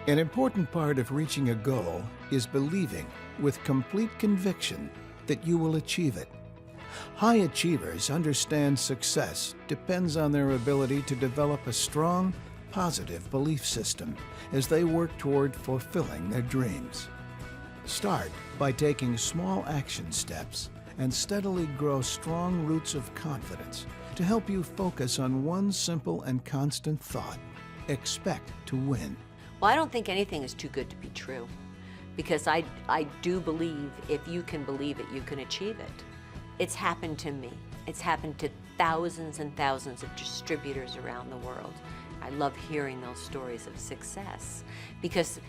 An important part of reaching a goal is believing with complete conviction that you will achieve it. High achievers understand success depends on their ability to develop a strong, positive belief system as they work toward fulfilling their dreams. Start by taking small action steps and steadily grow strong roots of confidence to help you focus on one simple and constant thought: expect to win. Well, I don't think anything is too good to be true, because I do believe if you can believe it, you can achieve it. It's happened to me. It's happened to thousands and thousands of distributors around the world. I love hearing those stories of success, because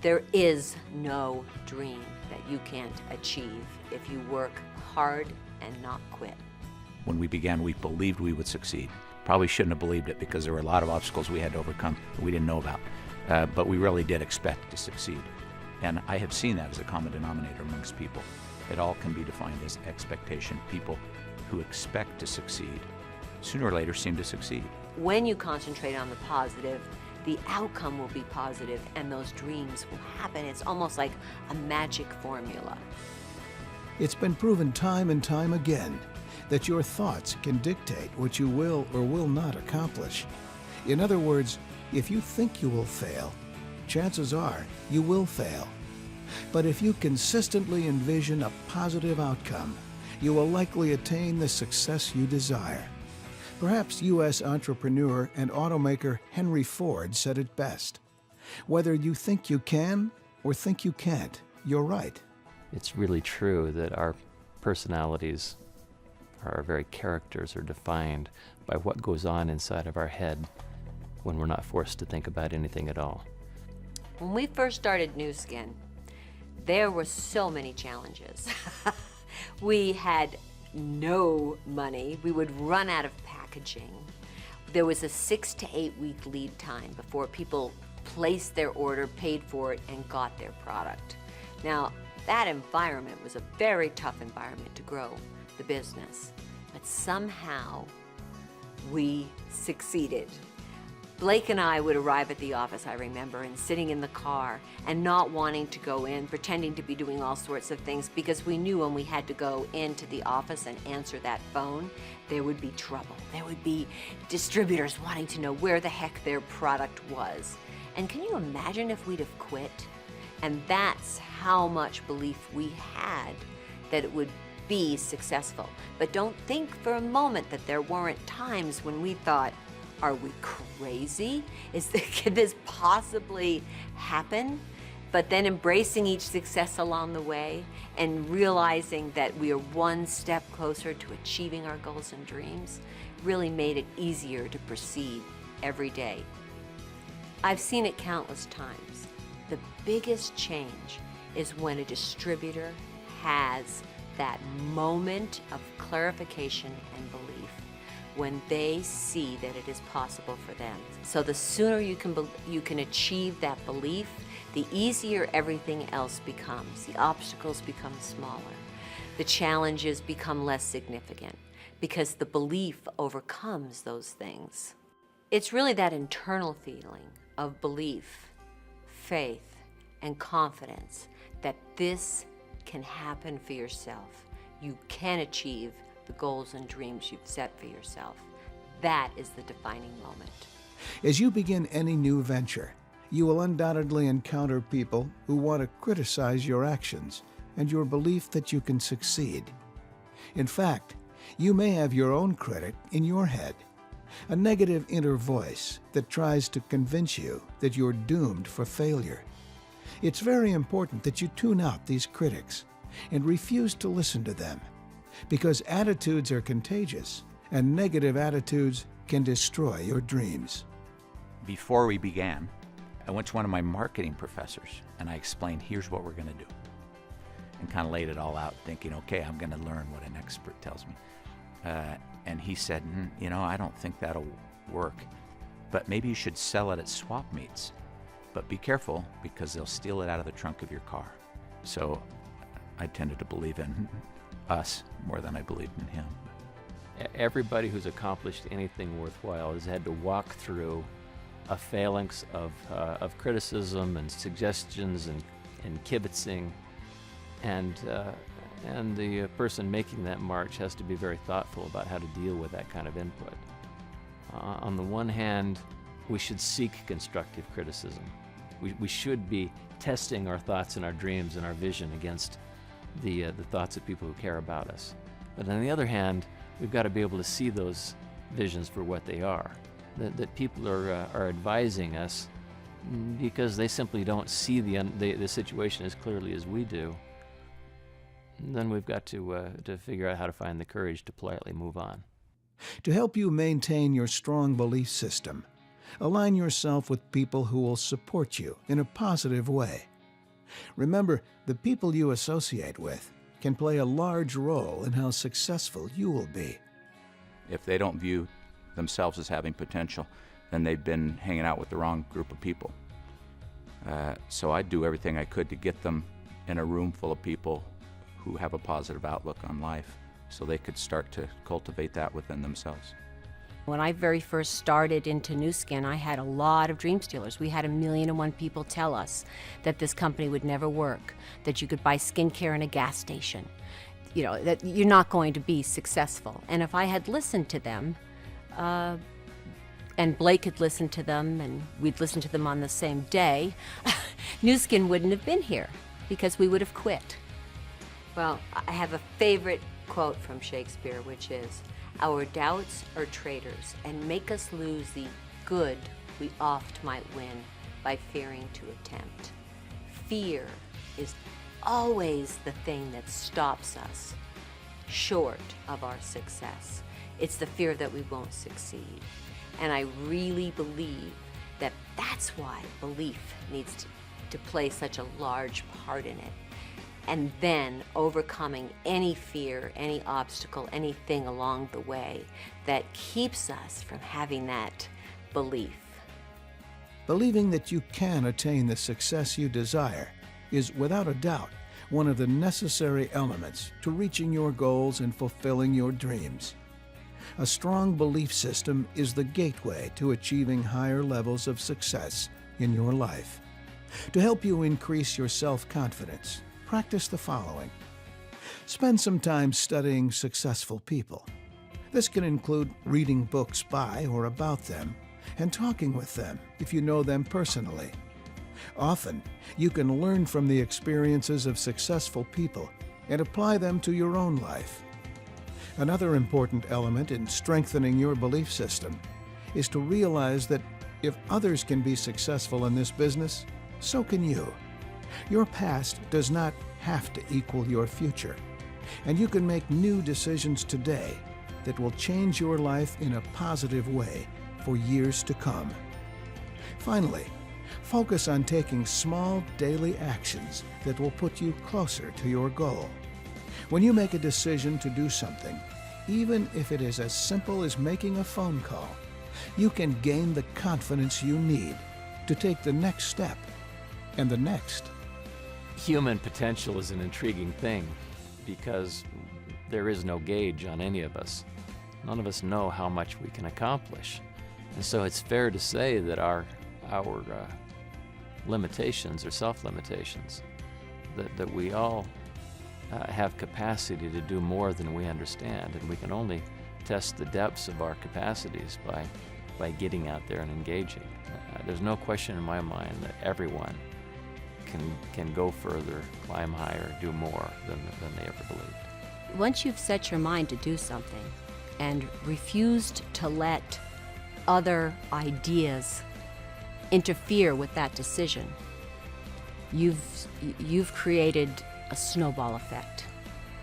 there is no dream that you can't achieve if you work hard and not quit. When we began, we believed we would succeed. Probably shouldn't have believed it, because there were a lot of obstacles we had to overcome that we didn't know about. But we really did expect to succeed. And I have seen that as a common denominator amongst people. It all can be defined as expectation. People who expect to succeed sooner or later seem to succeed. When you concentrate on the positive, the outcome will be positive and those dreams will happen. It's almost like a magic formula. It's been proven time and time again that your thoughts can dictate what you will or will not accomplish. In other words, if you think you will fail, chances are you will fail. But if you consistently envision a positive outcome, you will likely attain the success you desire. Perhaps U.S. entrepreneur and automaker Henry Ford said it best: "Whether you think you can or think you can't, you're right." It's really true that our personalities, our very characters, are defined by what goes on inside of our head when we're not forced to think about anything at all. When we first started Nu Skin, there were so many challenges. We had no money. We would run out of packaging. There was a 6 to 8 week lead time before people placed their order, paid for it, and got their product. Now, that environment was a very tough environment to grow the business, but somehow we succeeded. Blake and I would arrive at the office, I remember, and sitting in the car and not wanting to go in, pretending to be doing all sorts of things, because we knew when we had to go into the office and answer that phone, there would be trouble. There would be distributors wanting to know where the heck their product was. And can you imagine if we'd have quit? And that's how much belief we had that it would be successful. But don't think for a moment that there weren't times when we thought, are we crazy? Can this possibly happen? But then embracing each success along the way and realizing that we are one step closer to achieving our goals and dreams really made it easier to proceed every day. I've seen it countless times. The biggest change is when a distributor has that moment of clarification and belief, when they see that it is possible for them. So the sooner you can achieve that belief, the easier everything else becomes. The obstacles become smaller. The challenges become less significant, because the belief overcomes those things. It's really that internal feeling of belief, faith, and confidence that this can happen for yourself. You can achieve the goals and dreams you've set for yourself. That is the defining moment. As you begin any new venture, you will undoubtedly encounter people who want to criticize your actions and your belief that you can succeed. In fact, you may have your own critic in your head, a negative inner voice that tries to convince you that you're doomed for failure. It's very important that you tune out these critics and refuse to listen to them, because attitudes are contagious, and negative attitudes can destroy your dreams. Before we began, I went to one of my marketing professors and I explained, here's what we're going to do. And kind of laid it all out, thinking, okay, I'm going to learn what an expert tells me. And he said, I don't think that'll work, but maybe you should sell it at swap meets. But be careful, because they'll steal it out of the trunk of your car. So I tended to believe in us more than I believed in him. Everybody who's accomplished anything worthwhile has had to walk through a phalanx of criticism and suggestions and kibitzing, and the person making that march has to be very thoughtful about how to deal with that kind of input. On the one hand, we should seek constructive criticism. We should be testing our thoughts and our dreams and our vision against the thoughts of people who care about us. But on the other hand, we've got to be able to see those visions for what they are. That people are advising us because they simply don't see the situation as clearly as we do. And then we've got to figure out how to find the courage to politely move on. To help you maintain your strong belief system, align yourself with people who will support you in a positive way. Remember, the people you associate with can play a large role in how successful you will be. If they don't view themselves as having potential, then they've been hanging out with the wrong group of people. So I do everything I could to get them in a room full of people who have a positive outlook on life, so they could start to cultivate that within themselves. When I very first started into Nu Skin, I had a lot of dream stealers. We had 1,000,001 people tell us that this company would never work, that you could buy skincare in a gas station, you know, that you're not going to be successful. And if I had listened to them, and Blake had listened to them, and we'd listened to them on the same day, Nu Skin wouldn't have been here, because we would have quit. Well, I have a favorite quote from Shakespeare, which is, "Our doubts are traitors, and make us lose the good we oft might win by fearing to attempt." Fear is always the thing that stops us short of our success. It's the fear that we won't succeed. And I really believe that that's why belief needs to play such a large part in it. And then overcoming any fear, any obstacle, anything along the way that keeps us from having that belief. Believing that you can attain the success you desire is, without a doubt, one of the necessary elements to reaching your goals and fulfilling your dreams. A strong belief system is the gateway to achieving higher levels of success in your life. To help you increase your self-confidence, practice the following. Spend some time studying successful people. This can include reading books by or about them and talking with them if you know them personally. Often, you can learn from the experiences of successful people and apply them to your own life. Another important element in strengthening your belief system is to realize that if others can be successful in this business, so can you. Your past does not have to equal your future, and you can make new decisions today that will change your life in a positive way for years to come. Finally, focus on taking small daily actions that will put you closer to your goal. When you make a decision to do something, even if it is as simple as making a phone call, you can gain the confidence you need to take the next step and the next. Human potential is an intriguing thing because there is no gauge on any of us. None of us know how much we can accomplish. And so it's fair to say that our limitations are self-limitations, that we all have capacity to do more than we understand, and we can only test the depths of our capacities by getting out there and engaging. There's no question in my mind that everyone can go further, climb higher, do more than they ever believed. Once you've set your mind to do something and refused to let other ideas interfere with that decision, you've created a snowball effect.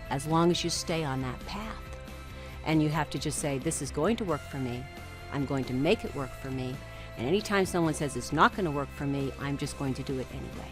As long as you stay on that path, and you have to just say, this is going to work for me, I'm going to make it work for me, and anytime someone says it's not going to work for me, I'm just going to do it anyway.